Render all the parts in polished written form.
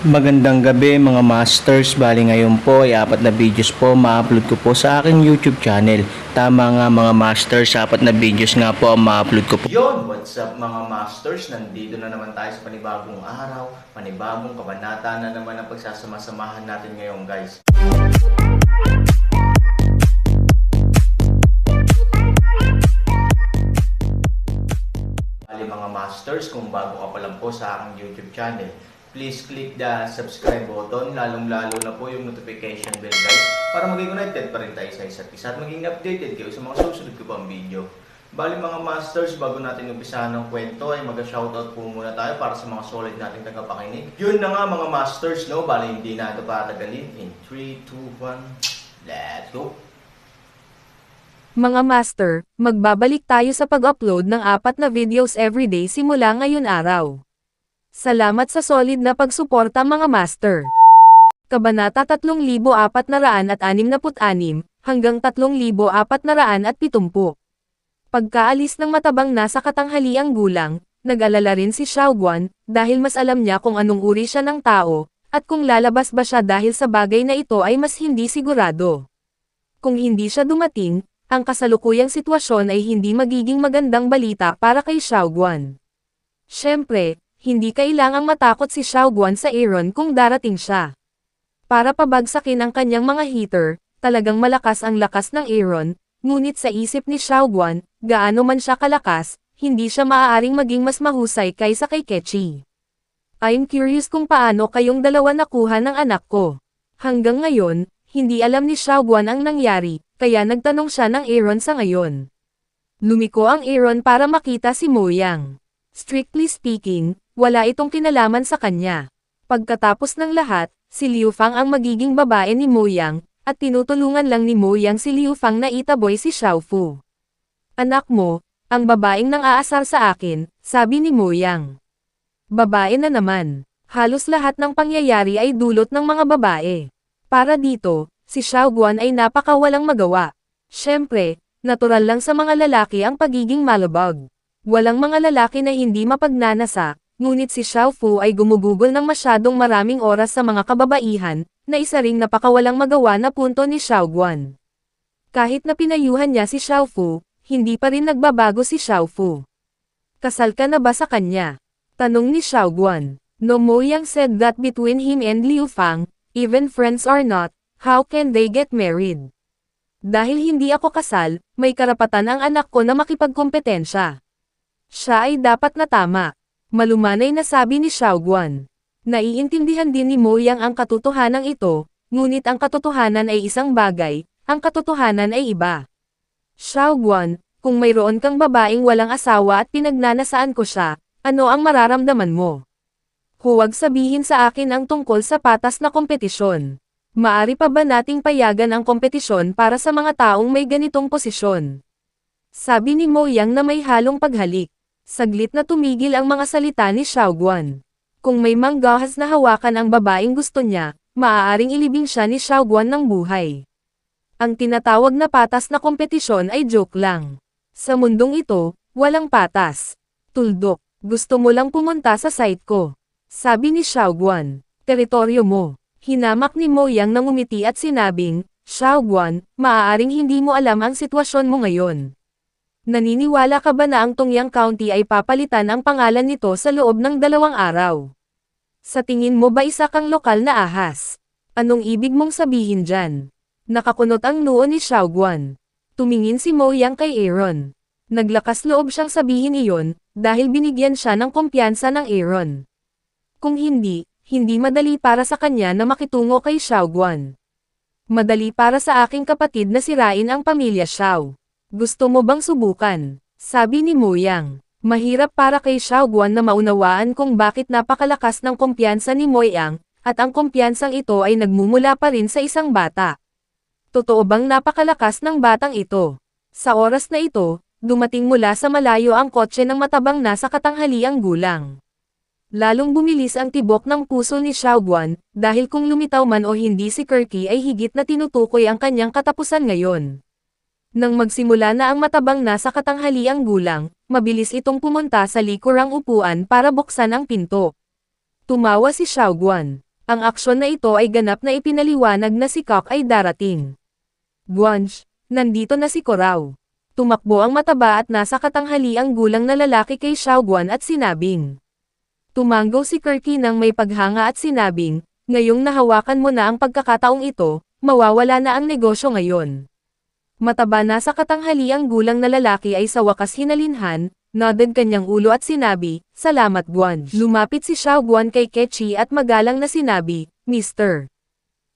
Magandang gabi mga masters, bali ngayon po ay 4 na videos po ma-upload ko po sa aking YouTube channel. Tama nga mga masters, 4 na videos nga po ang ma-upload ko po. Yon, what's up mga masters, nandito na naman tayo sa panibagong araw, panibagong kabanata na naman ang pagsasama-samahan natin ngayon guys. Bali mga masters, kung bago ka pa lang po sa aking YouTube channel, please click the subscribe button, lalong-lalo na po yung notification bell guys, para maging connected pa rin tayo sa isa't isa at maging updated kayo sa mga susunod ko pang video. Bali mga masters, bago natin umpisahan ng kwento ay mag-shoutout po muna tayo para sa mga solid nating tagapakinig. Yun na nga mga masters, no? Bali hindi na ito patagalin. In 3, 2, 1, let's go! Mga master, magbabalik tayo sa pag-upload ng 4 na videos everyday simula ngayon araw. Salamat sa solid na pagsuporta mga master. Kabanata 3,466 hanggang 3,470. Pagkaalis ng matabang nasa katanghaliang gulang, nag-alala rin si Xiaoguan dahil mas alam niya kung anong uri siya ng tao, at kung lalabas ba siya dahil sa bagay na ito ay mas hindi sigurado. Kung hindi siya dumating, ang kasalukuyang sitwasyon ay hindi magiging magandang balita para kay Xiaoguan. Siyempre, hindi kailangang matakot si Xiaoguan sa Aaron kung darating siya. Para pabagsakin ang kanyang mga heater, talagang malakas ang lakas ng Aaron, ngunit sa isip ni Xiaoguan, gaano man siya kalakas, hindi siya maaaring maging mas mahusay kaysa kay Keqi. I'm curious kung paano kayong dalawa nakuha ng anak ko. Hanggang ngayon, hindi alam ni Xiaoguan ang nangyari, kaya nagtanong siya ng Aaron sa ngayon. Lumiko ang Aaron para makita si Mo Yang. Strictly speaking, wala itong kinalaman sa kanya. Pagkatapos ng lahat, si Liu Fang ang magiging babae ni Mo Yang, at tinutulungan lang ni Mo Yang si Liu Fang na itaboy si Xiaofu. Anak mo, ang babaeng nang aasar sa akin, sabi ni Mo Yang. Babae na naman. Halos lahat ng pangyayari ay dulot ng mga babae. Para dito, si Xiaoguan ay napakawalang magawa. Siyempre, natural lang sa mga lalaki ang pagiging malabag. Walang mga lalaki na hindi mapagnanasa, ngunit si Xiaofu ay gumugugol ng masyadong maraming oras sa mga kababaihan, na isa ring napakawalang magawa na punto ni Xiaoguan. Kahit na pinayuhan niya si Xiaofu, hindi pa rin nagbabago si Xiaofu. Kasal ka na ba sa kanya? Tanong ni Xiaoguan. No Mo Yang said that between him and Liu Fang, even friends or not, how can they get married? Dahil hindi ako kasal, may karapatan ang anak ko na makipagkompetensya. Siya ay dapat na tama. Malumanay na sabi ni Xiaoguan. Naiintindihan din ni Mo Yang ang katotohanan ito, ngunit ang katotohanan ay isang bagay, ang katotohanan ay iba. Xiaoguan, kung mayroon kang babaeng walang asawa at pinagnanasaan ko siya, ano ang mararamdaman mo? Huwag sabihin sa akin ang tungkol sa patas na kompetisyon. Maari pa ba nating payagan ang kompetisyon para sa mga taong may ganitong posisyon? Sabi ni Mo Yang na may halong paghalik. Saglit na tumigil ang mga salita ni Xiaoguan. Kung may manggahas na hawakan ang babaeng gusto niya, maaaring ilibing siya ni Xiaoguan ng buhay. Ang tinatawag na patas na kompetisyon ay joke lang. Sa mundong ito, walang patas. Tuldok, gusto mo lang pumunta sa site ko. Sabi ni Xiaoguan, teritoryo mo. Hinamak ni Mo Yang nang umiti at sinabing, Xiaoguan, maaaring hindi mo alam ang sitwasyon mo ngayon. Naniniwala ka ba na ang Tongyang County ay papalitan ang pangalan nito sa loob ng 2 araw? Sa tingin mo ba isa kang lokal na ahas? Anong ibig mong sabihin dyan? Nakakunot ang noo ni Xiaoguan. Tumingin si Mo Yang kay Aaron. Naglakas loob siyang sabihin iyon, dahil binigyan siya ng kumpiyansa ng Aaron. Kung hindi, hindi madali para sa kanya na makitungo kay Xiaoguan. Madali para sa aking kapatid na sirain ang pamilya Xiao. Gusto mo bang subukan? Sabi ni Mo Yang. Mahirap para kay Xiaoguan na maunawaan kung bakit napakalakas ng kumpiyansa ni Mo Yang, at ang kumpiyansang ito ay nagmumula pa rin sa isang bata. Totoo bang napakalakas ng batang ito? Sa oras na ito, dumating mula sa malayo ang kotse ng matabang nasa katanghaliang gulang. Lalong bumilis ang tibok ng puso ni Xiaoguan, dahil kung lumitaw man o hindi si Keqi ay higit na tinutukoy ang kanyang katapusan ngayon. Nang magsimula na ang matabang nasa katanghaliang gulang, mabilis itong pumunta sa likurang upuan para buksan ang pinto. Tumawa si Xiaoguan. Ang aksyon na ito ay ganap na ipinaliwanag na si Kok ay darating. Guanj, nandito na si Korao. Tumakbo ang mataba at nasa katanghaliang gulang na lalaki kay Xiaoguan at sinabing. Tumanggo si Kirky nang may paghanga at sinabing, ngayong nahawakan mo na ang pagkakataong ito, mawawala na ang negosyo ngayon. Mataba na sa katanghaliang gulang na lalaki ay sa wakas hinalinhan, nodded kanyang ulo at sinabi, salamat Guan. Lumapit si Xiaoguan kay Kechi at magalang na sinabi, Mr.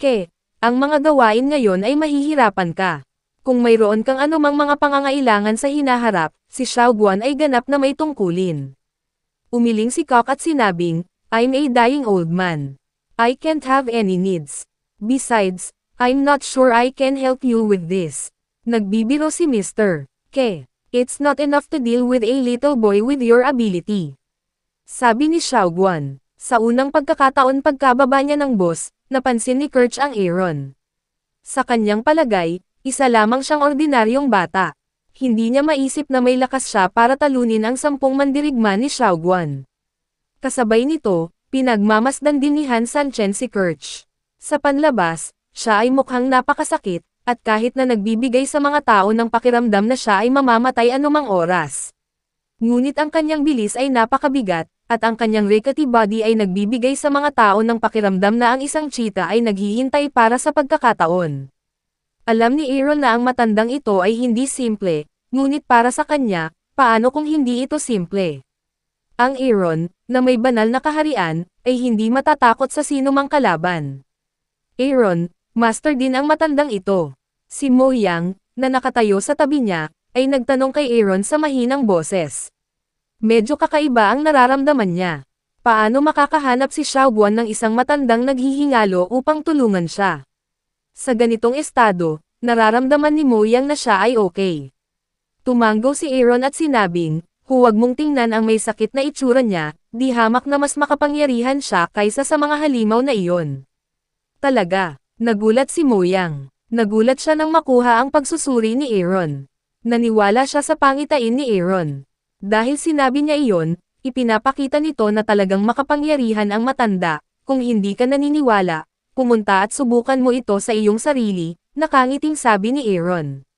Ke, ang mga gawain ngayon ay mahihirapan ka. Kung mayroon kang anumang mga pangangailangan sa hinaharap, si Xiaoguan ay ganap na may tungkulin. Umiling si Kok at sinabing, I'm a dying old man. I can't have any needs. Besides, I'm not sure I can help you with this. Nagbibiro si Mr. Ke. It's not enough to deal with a little boy with your ability. Sabi ni Xiaoguan. Sa unang pagkakataon pagkababa niya ng boss, napansin ni Kirch ang Aaron. Sa kanyang palagay, isa lamang siyang ordinaryong bata. Hindi niya maisip na may lakas siya para talunin ang 10 mandirigma ni Xiaoguan. Kasabay nito, pinagmamasdan din ni Han Sanchen si Kirch. Sa panlabas, siya ay mukhang napakasakit, at kahit na nagbibigay sa mga tao ng pakiramdam na siya ay mamamatay anumang oras. Ngunit ang kanyang bilis ay napakabigat, at ang kanyang rickety body ay nagbibigay sa mga tao ng pakiramdam na ang isang cheetah ay naghihintay para sa pagkakataon. Alam ni Aaron na ang matandang ito ay hindi simple, ngunit para sa kanya, paano kung hindi ito simple? Ang Aaron, na may banal na kaharian, ay hindi matatakot sa sino mang kalaban. Aaron, master din ang matandang ito. Si Mo Yang, na nakatayo sa tabi niya, ay nagtanong kay Aaron sa mahinang boses. Medyo kakaiba ang nararamdaman niya. Paano makakahanap si Xiaoguan ng isang matandang naghihingalo upang tulungan siya? Sa ganitong estado, nararamdaman ni Mo Yang na siya ay okay. Tumanggo si Aaron at sinabing, huwag mong tingnan ang may sakit na itsura niya, di hamak na mas makapangyarihan siya kaysa sa mga halimaw na iyon. Talaga, nagulat si Mo Yang. Nagulat siya nang makuha ang pagsusuri ni Aaron. Naniwala siya sa pangitain ni Aaron. Dahil sinabi niya iyon, ipinapakita nito na talagang makapangyarihan ang matanda. Kung hindi ka naniniwala, pumunta at subukan mo ito sa iyong sarili, nakangiting sabi ni Aaron.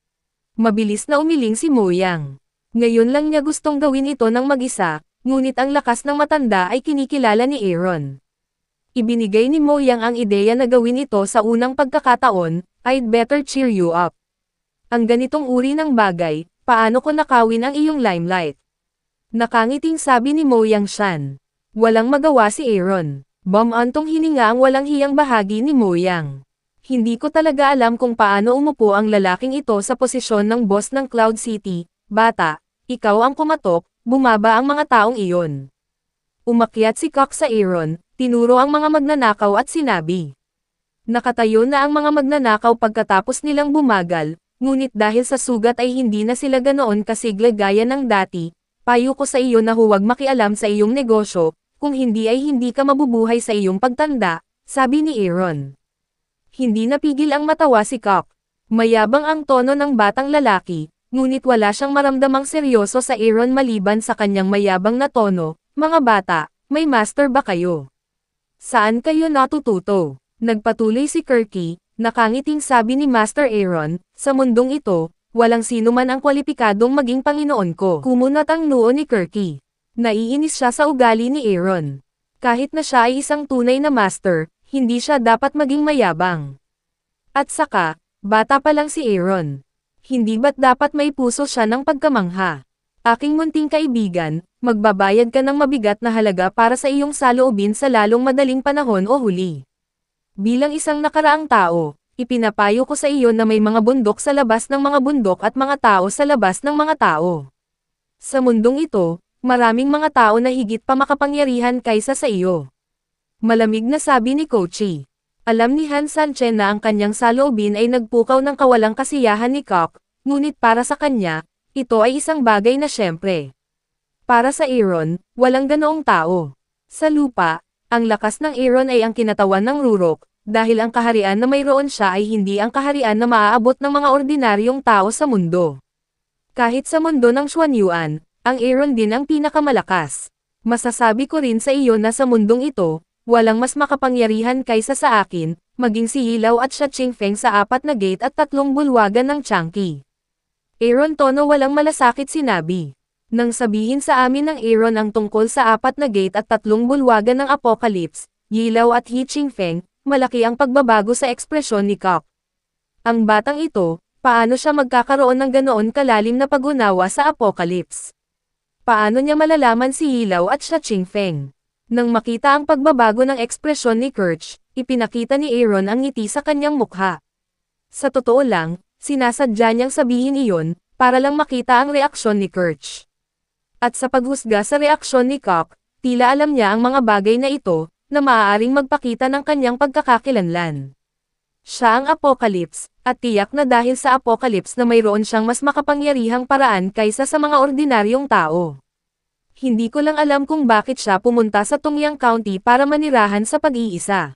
Mabilis na umiling si Mo Yang. Ngayon lang niya gustong gawin ito ng mag-isa, ngunit ang lakas ng matanda ay kinikilala ni Aaron. Ibinigay ni Mo Yang ang ideya na gawin ito sa unang pagkakataon, I'd better cheer you up. Ang ganitong uri ng bagay, paano ko nakawin ang iyong limelight? Nakangiting sabi ni Mo Yang Shan. Walang magawa si Aaron. Bumantong hininga ang walang hiyang bahagi ni Mo Yang. Hindi ko talaga alam kung paano umupo ang lalaking ito sa posisyon ng boss ng Cloud City. Bata, ikaw ang kumatok, bumaba ang mga taong iyon. Umakyat si Kok sa Aaron, tinuro ang mga magnanakaw at sinabi. Nakatayo na ang mga magnanakaw pagkatapos nilang bumagal, ngunit dahil sa sugat ay hindi na sila ganoon kasigla gaya ng dati, payo ko sa iyo na huwag makialam sa iyong negosyo, kung hindi ay hindi ka mabubuhay sa iyong pagtanda, sabi ni Aaron. Hindi napigil ang matawa si Kok. Mayabang ang tono ng batang lalaki, ngunit wala siyang maramdamang seryoso sa Aaron maliban sa kanyang mayabang na tono. Mga bata, may master ba kayo? Saan kayo natututo? Nagpatuloy si Kirky, nakangiting sabi ni Master Aaron, sa mundong ito, walang sino man ang kwalipikadong maging Panginoon ko. Kumunat ang noo ni Kirky. Naiinis siya sa ugali ni Aaron. Kahit na siya ay isang tunay na master, hindi siya dapat maging mayabang. At saka, bata pa lang si Aaron. Hindi ba't dapat may puso siya ng pagkamangha? Aking munting kaibigan, magbabayad ka ng mabigat na halaga para sa iyong saloobin sa lalong madaling panahon o huli. Bilang isang nakaraang tao, ipinapayo ko sa iyo na may mga bundok sa labas ng mga bundok at mga tao sa labas ng mga tao. Sa mundong ito, maraming mga tao na higit pa makapangyarihan kaysa sa iyo. Malamig na sabi ni Kochi. Alam ni Han Sanchen na ang kanyang saloobin ay nagpukaw ng kawalang kasiyahan ni Kok, ngunit para sa kanya, ito ay isang bagay na syempre. Para sa Aaron, walang ganoong tao. Sa lupa, ang lakas ng Aaron ay ang kinatawan ng Rurok, dahil ang kaharian na mayroon siya ay hindi ang kaharian na maaabot ng mga ordinaryong tao sa mundo. Kahit sa mundo ng Xuanyuan, ang Aaron din ang pinakamalakas. Masasabi ko rin sa iyo na sa mundong ito, Walang mas makapangyarihan kaysa sa akin, maging si Yilaw at siya Chingfeng sa 4 na gate at 3 bulwagan ng Changqi. Aaron tono walang malasakit sinabi. Nang sabihin sa amin ng Aaron ang tungkol sa 4 na gate at 3 bulwagan ng Apocalypse, Yilaw at He Chingfeng, malaki ang pagbabago sa ekspresyon ni Kok. Ang batang ito, paano siya magkakaroon ng ganoon kalalim na pag-unawa sa Apocalypse? Paano niya malalaman si Yilaw at siya Chingfeng? Nang makita ang pagbabago ng ekspresyon ni Kirch, ipinakita ni Aaron ang ngiti sa kanyang mukha. Sa totoo lang, sinasadya niyang sabihin iyon, para lang makita ang reaksyon ni Kirch. At sa paghusga sa reaksyon ni Kok, tila alam niya ang mga bagay na ito, na maaaring magpakita ng kanyang pagkakakilanlan. Siya ang Apocalypse, at tiyak na dahil sa Apocalypse na mayroon siyang mas makapangyarihang paraan kaysa sa mga ordinaryong tao. Hindi ko lang alam kung bakit siya pumunta sa Tungyang County para manirahan sa pag-iisa.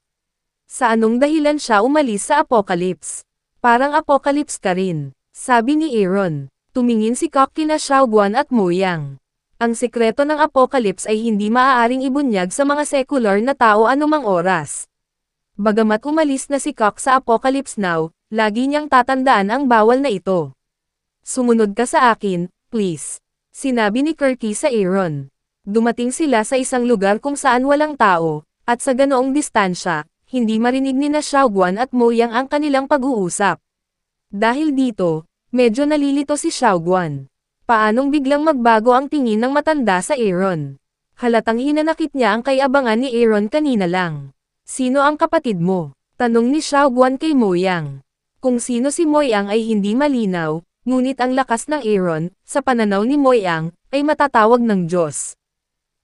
Sa anong dahilan siya umalis sa Apocalypse? Parang Apocalypse ka rin, sabi ni Aaron. Tumingin si Kok kina Xiaoguan at Mo Yang. Ang sikreto ng Apocalypse ay hindi maaaring ibunyag sa mga secular na tao anumang oras. Bagamat umalis na si Kok sa Apocalypse Now, lagi niyang tatandaan ang bawal na ito. Sumunod ka sa akin, please. Sinabi ni Kirky sa Aaron. Dumating sila sa isang lugar kung saan walang tao, at sa ganoong distansya, hindi marinig ni na Xiaoguan at Mo Yang ang kanilang pag-uusap. Dahil dito, medyo nalilito si Xiaoguan. Paanong biglang magbago ang tingin ng matanda sa Aaron? Halatang hinanakit niya ang kay-abangan ni Aaron kanina lang. Sino ang kapatid mo? Tanong ni Xiaoguan kay Mo Yang. Kung sino si Mo Yang ay hindi malinaw, ngunit ang lakas ng Aaron, sa pananaw ni Mo Yang, ay matatawag ng Diyos.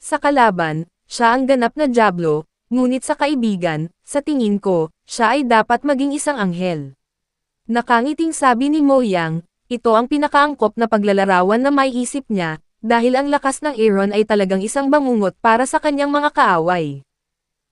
Sa kalaban, siya ang ganap na Diablo, ngunit sa kaibigan, sa tingin ko, siya ay dapat maging isang anghel. Nakangiting sabi ni Mo Yang, ito ang pinakaangkop na paglalarawan na may isip niya, dahil ang lakas ng Aaron ay talagang isang bangungot para sa kanyang mga kaaway.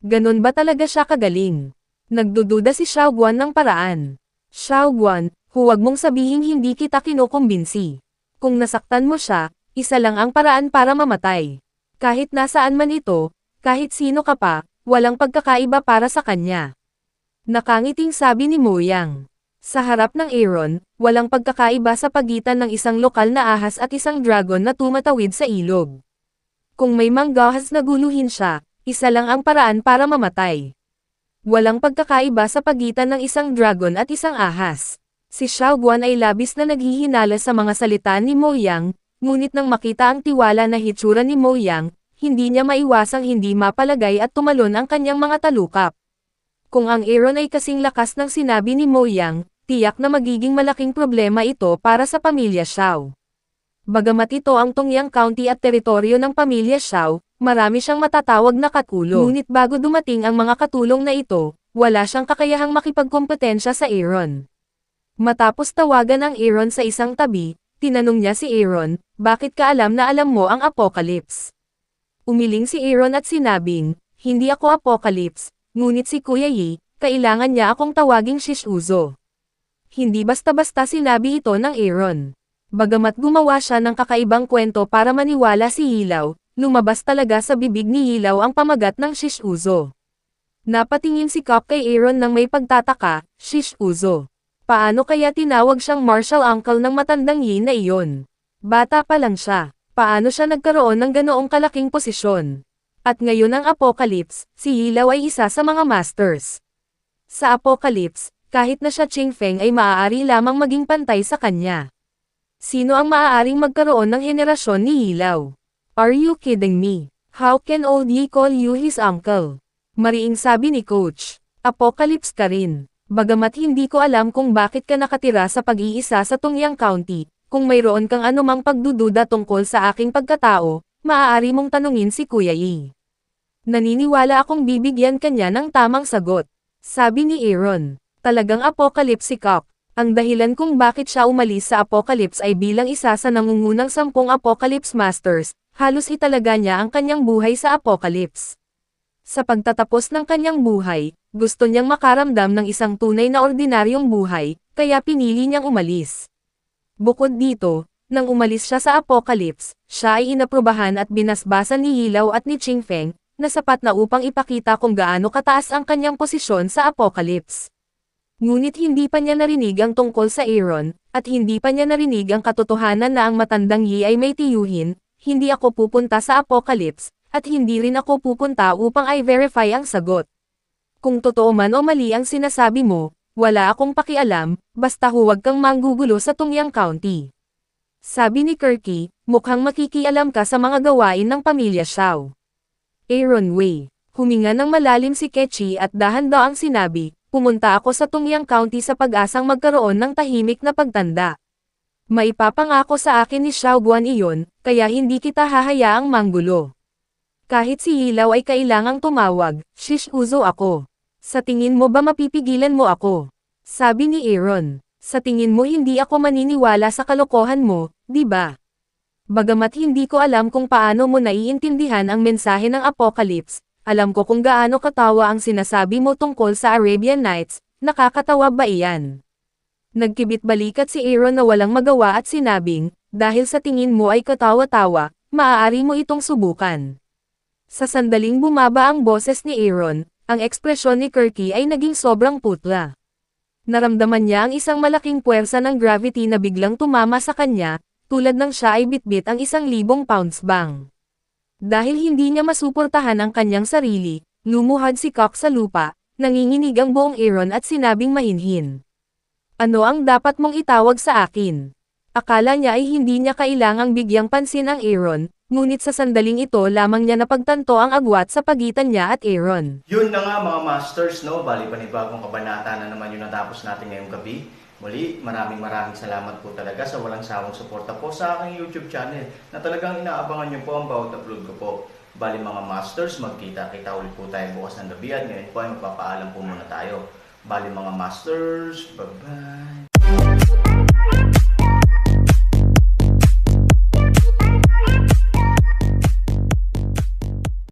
Ganon ba talaga siya kagaling? Nagdududa si Xiaoguan ng paraan. Xiaoguan, huwag mong sabihing hindi kita kinukumbinsi. Kung nasaktan mo siya, isa lang ang paraan para mamatay. Kahit nasaan man ito, kahit sino ka pa, walang pagkakaiba para sa kanya. Nakangiting sabi ni Mo Yang. Sa harap ng Aaron, walang pagkakaiba sa pagitan ng isang lokal na ahas at isang dragon na tumatawid sa ilog. Kung may manggahas na guluhin siya, isa lang ang paraan para mamatay. Walang pagkakaiba sa pagitan ng isang dragon at isang ahas. Si Xiaoguan ay labis na naghihinala sa mga salita ni Mo Yang, ngunit nang makita ang tiwala na hitsura ni Mo Yang, hindi niya maiwasang hindi mapalagay at tumalon ang kanyang mga talukap. Kung ang Aaron ay kasing lakas ng sinabi ni Mo Yang, tiyak na magiging malaking problema ito para sa pamilya Xiao. Bagamat ito ang Tungyang County at teritoryo ng pamilya Xiao, marami siyang matatawag na katulong. Ngunit bago dumating ang mga katulong na ito, wala siyang kakayahang makipagkompetensya sa Aaron. Matapos tawagan ang Aaron sa isang tabi, tinanong niya si Aaron, bakit ka alam na alam mo ang Apocalypse? Umiling si Aaron at sinabing, hindi ako Apocalypse, ngunit si Kuya Yi, kailangan niya akong tawaging Shishuzo. Hindi basta-basta sinabi ito ng Aaron. Bagamat gumawa siya ng kakaibang kwento para maniwala si Yilaw, lumabas talaga sa bibig ni Yilaw ang pamagat ng Shishuzo. Napatingin si Kok kay Aaron ng may pagtataka, Shishuzo. Paano kaya tinawag siyang martial uncle ng matandang Yi na iyon? Bata pa lang siya. Paano siya nagkaroon ng ganoong kalaking posisyon? At ngayon ang Apocalypse, si Yilaw ay isa sa mga masters. Sa Apocalypse, kahit na siya Chingfeng ay maaari lamang maging pantay sa kanya. Sino ang maaaring magkaroon ng henerasyon ni Yilaw? Are you kidding me? How can old Yi call you his uncle? Mariing sabi ni Coach. Apocalypse ka rin. Bagamat hindi ko alam kung bakit ka nakatira sa pag-iisa sa Tungyang County, kung mayroon kang anumang pagdududa tungkol sa aking pagkatao, maaari mong tanungin si Kuya Yi. Naniniwala akong bibigyan kanya ng tamang sagot. Sabi ni Aaron. Talagang Apocalypse si Kok. Ang dahilan kung bakit siya umalis sa Apocalypse ay bilang isa sa nangungunang 10 Apocalypse Masters, halos italaga niya ang kanyang buhay sa Apocalypse. Sa pagtatapos ng kanyang buhay, gusto niyang makaramdam ng isang tunay na ordinaryong buhay, kaya pinili niyang umalis. Bukod dito, nang umalis siya sa Apocalypse, siya ay inaprubahan at binasbasan ni Yilaw at ni Chingfeng, na sapat na upang ipakita kung gaano kataas ang kanyang posisyon sa Apocalypse. Ngunit hindi pa niya narinig ang tungkol sa Aaron, at hindi pa niya narinig ang katotohanan na ang matandang Yi ay may tiyuhin. Hindi ako pupunta sa Apocalypse, at hindi rin ako pupunta upang i-verify ang sagot. Kung totoo man o mali ang sinasabi mo, wala akong pakialam, basta huwag kang manggugulo sa Tungyang County. Sabi ni Kirky, mukhang makikialam ka sa mga gawain ng pamilya Xiao. Aaron Wei. Huminga ng malalim si Kechi at dahan-daang sinabi, pumunta ako sa Tungyang County sa pag-asang magkaroon ng tahimik na pagtanda. Maipapangako sa akin ni Xiao Guan iyon, kaya hindi kita hahayaang manggulo. Kahit si Hilaw ay kailangang tumawag, shish uzo ako. Sa tingin mo ba mapipigilan mo ako? Sabi ni Aaron. Sa tingin mo hindi ako maniniwala sa kalokohan mo, di ba? Bagamat hindi ko alam kung paano mo naiintindihan ang mensahe ng Apocalypse, alam ko kung gaano katawa ang sinasabi mo tungkol sa Arabian Nights, nakakatawa ba iyan? Nagkibit balikat si Aaron na walang magawa at sinabing, dahil sa tingin mo ay katawa-tawa, maaari mo itong subukan. Sa sandaling bumaba ang boses ni Aaron, ang ekspresyon ni Kirky ay naging sobrang putla. Naramdaman niya ang isang malaking puwersa ng gravity na biglang tumama sa kanya, tulad ng siya ay bitbit ang 1,000 pounds bang. Dahil hindi niya masuportahan ang kanyang sarili, lumuhad si Cock sa lupa, nanginginig ang buong Aaron at sinabing mahinhin. Ano ang dapat mong itawag sa akin? Akala niya ay hindi niya kailangang bigyang pansin ang Aaron, ngunit sa sandaling ito lamang niya napagtanto ang agwat sa pagitan niya at Aaron. Yun na nga mga masters, no? Bali panibagong kabanata na naman yung natapos natin ngayong gabi. Muli, maraming salamat po talaga sa walang sawang suporta po sa aking YouTube channel na talagang inaabangan niyo po ang bawat upload ko po. Bali mga masters, magkita-kita ulit po tayo bukas ng gabi at ngayon po ay magpapaalam po muna tayo. Bali mga masters, bye-bye!